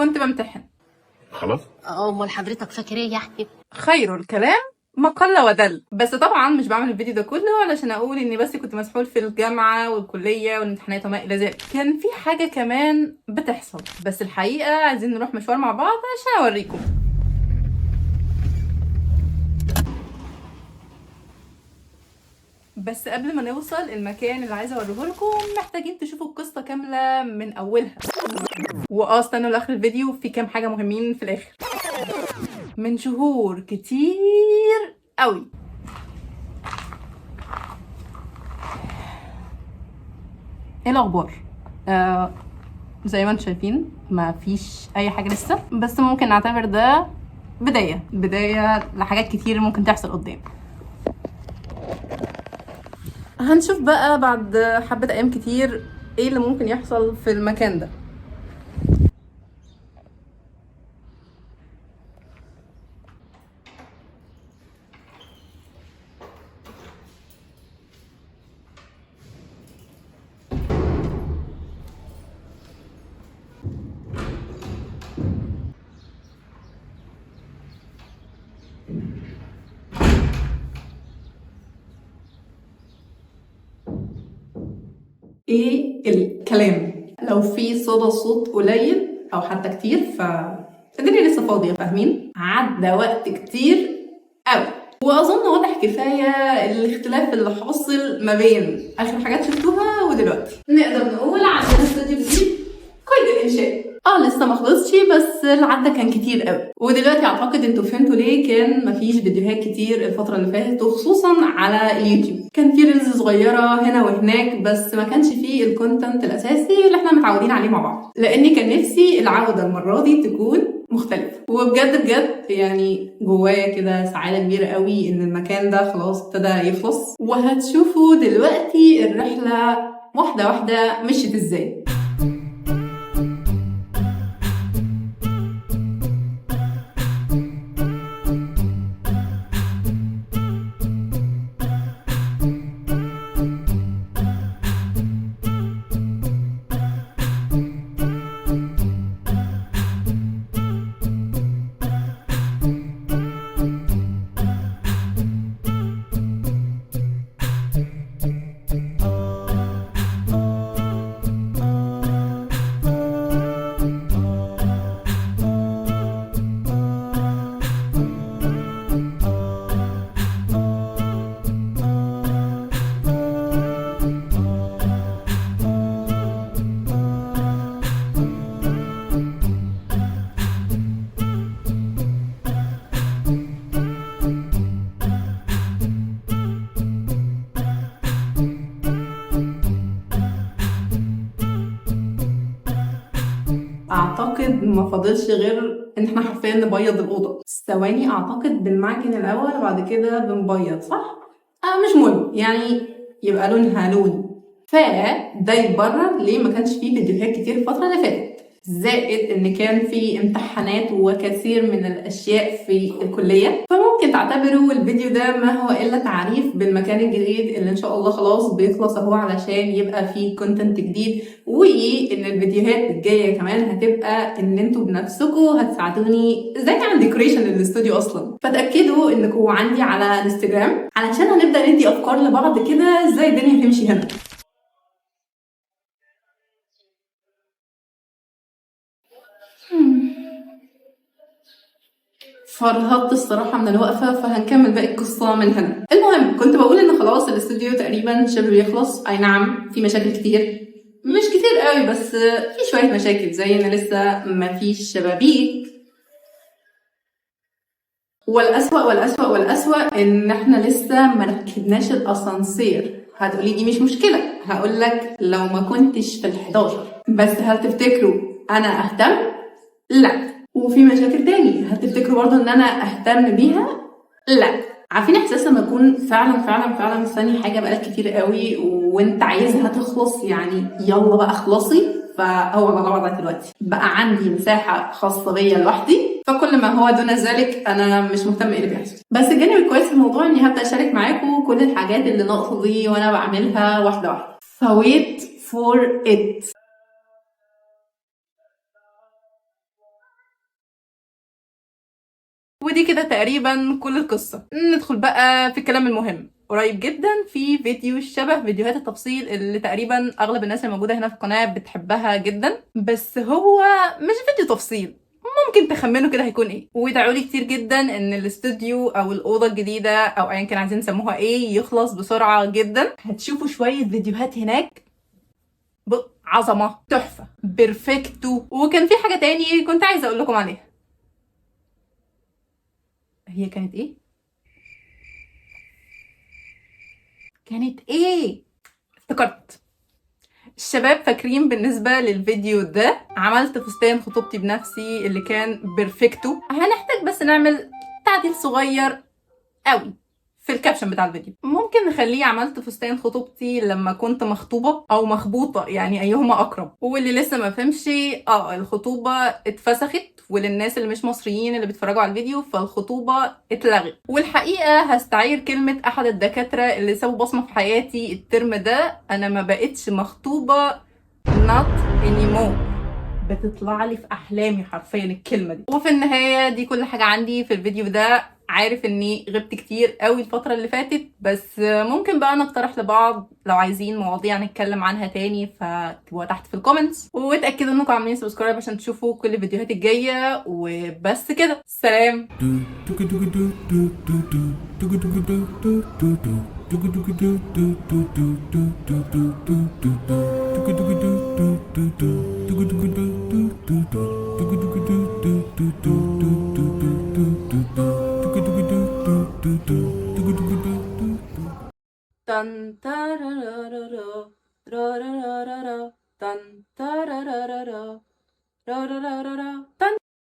كنت بمتحن. خلاص. امال حضرتك فاكر ايه يعني؟ خير الكلام ما قل ودل. بس طبعا مش بعمل الفيديو ده كله علشان اقول اني بس كنت مسحول في الجامعه والكليه والامتحانات وما الى ذلك. كان في حاجه كمان بتحصل، بس الحقيقه عايزين نروح مشوار مع بعض عشان اوريكم. بس قبل ما نوصل المكان اللي عايزه اوريه لكم محتاجين تشوفوا القصه كامله من اولها. استنوا لاخر الفيديو، في كام حاجه مهمين في الاخر. من شهور كتير قوي ايه الاخبار؟ زي ما انتم شايفين ما فيش اي حاجه لسه، بس ممكن نعتبر ده بدايه لحاجات كتير ممكن تحصل قدام. هنشوف بقى بعد حبه ايام كتير ايه اللي ممكن يحصل في المكان ده. ايه الكلام؟ لو في صدى صوت قليل او حتى كتير الدنيا لسه فاضيه، فاهمين؟ عدى وقت كتير قوي، واظن واضح كفايه الاختلاف اللي حاصل ما بين اخر حاجات شفتوها ودلوقتي. نقدر نقول عندنا استوديو جديد قيد الانشاء. لسه ما خلصش، بس العدة كان كتير قوي. ودلوقتي اعتقد انتوا فهمتوا ليه كان مفيش فيديوهات كتير الفترة اللي فاتت، وخصوصا على اليوتيوب. كان في ريلز صغيرة هنا وهناك، بس ما كانش فيه الكونتنت الاساسي اللي احنا متعودين عليه مع بعض، لاني كان نفسي العودة المرة دي تكون مختلفة. وبجد بجد يعني جوايا كده سعادة كبيرة قوي ان المكان ده خلاص ابتدى يخلص، وهتشوفوا دلوقتي الرحلة واحدة واحدة مشيت ازاي. اعتقد ما فاضلش غير ان احنا حرفيا نبيض الاوضه. ثواني، اعتقد بنمعجن الاول وبعد كده بنبيض، صح؟ مش مهم يعني، يبقى لونها لون. فده يبرر ليه ما كانش فيه فيديوهات كتير الفتره اللي فاتت، زائد ان كان في امتحانات وكثير من الاشياء في الكليه. فممكن تعتبروا الفيديو ده ما هو الا تعريف بالمكان الجديد اللي ان شاء الله خلاص بيخلص اهو، علشان يبقى فيه كونتنت جديد، وان الفيديوهات الجايه كمان هتبقى ان انتوا بنفسكم هتساعدوني زي عن ديكوريشن للاستوديو اصلا. فتاكدوا انكم عندي على انستجرام علشان هنبدا ندي افكار لبعض كده ازاي الدنيا تمشي هنا. فرهطت الصراحة من الوقفة، فهنكمل باقي القصة من هنا. المهم كنت بقول ان خلاص الاستوديو تقريبا شبه بيخلص. اي نعم في مشاكل كتير، مش كتير قوي بس في شوية مشاكل، زي ان لسه مفيش شبابيك، والأسوأ ان احنا لسه مركبناش الاسانسير. هتقولي دي مش مشكلة، هقولك لو ما كنتش في ال11، بس هل تفتكروا انا اهتم؟ لا. وفي مشاكل تاني هتفتكروا برضو ان انا اهتم بيها؟ لا. عارفين احساس لما يكون فعلا مستني حاجه بقالك كتير قوي وانت عايزها تخلص، يعني يلا بقى اخلصي. فهو ده الوضع دلوقتي، بقى عندي مساحه خاصه بيا لوحدي، فكل ما هو دون ذلك انا مش مهتم ايه اللي بيحصل. بس الجانب الكويس في الموضوع اني هبدا اشارك معاكم كل الحاجات اللي ناقصه دي وانا بعملها واحده واحده. فويت فور ات. ودي كده تقريبا كل القصة. ندخل بقى في الكلام المهم. قريب جدا في فيديو شبه فيديوهات التفصيل اللي تقريبا اغلب الناس الموجودة هنا في القناة بتحبها جدا، بس هو مش فيديو تفصيل. ممكن تخمنوا كده هيكون ايه. وادعوا لي كتير جدا ان الاستوديو او الاوضه الجديده او ايا كان عايزين نسموها ايه يخلص بسرعه جدا. هتشوفوا شويه فيديوهات هناك عظمه، تحفه، بيرفكتو. وكان في حاجه تاني كنت عايزه اقول لكم عليها. هي كانت ايه؟ افتكرت. الشباب فاكرين بالنسبة للفيديو ده عملت فستان خطوبتي بنفسي اللي كان بيرفكتو. هنحتاج بس نعمل تعديل صغير قوي في الكابشن بتاع الفيديو. ممكن نخليه عملت فستان خطوبتي لما كنت مخطوبة او مخبوطة، يعني ايهما اقرب. واللي لسه ما فهمش، الخطوبة اتفسخت، وللناس اللي مش مصريين اللي بيتفرجوا على الفيديو فالخطوبة اتلغت. والحقيقة هستعير كلمة احد الدكاترة اللي سابوا بصمة في حياتي الترم ده، انا ما بقتش مخطوبة not anymore. بتطلع لي في احلامي حرفيا الكلمه دي. وفي النهايه دي كل حاجه عندي في الفيديو ده. عارف اني غبت كتير قوي الفتره اللي فاتت، بس ممكن بقى نقترح لبعض لو عايزين مواضيع نتكلم عنها تاني فتكتبوها تحت في الكومنتس. واتاكدوا انكم عاملين سبسكرايب عشان تشوفوا كل الفيديوهات الجايه. وبس كده، سلام. Tan tararara, rararara, tan tararara, rararara.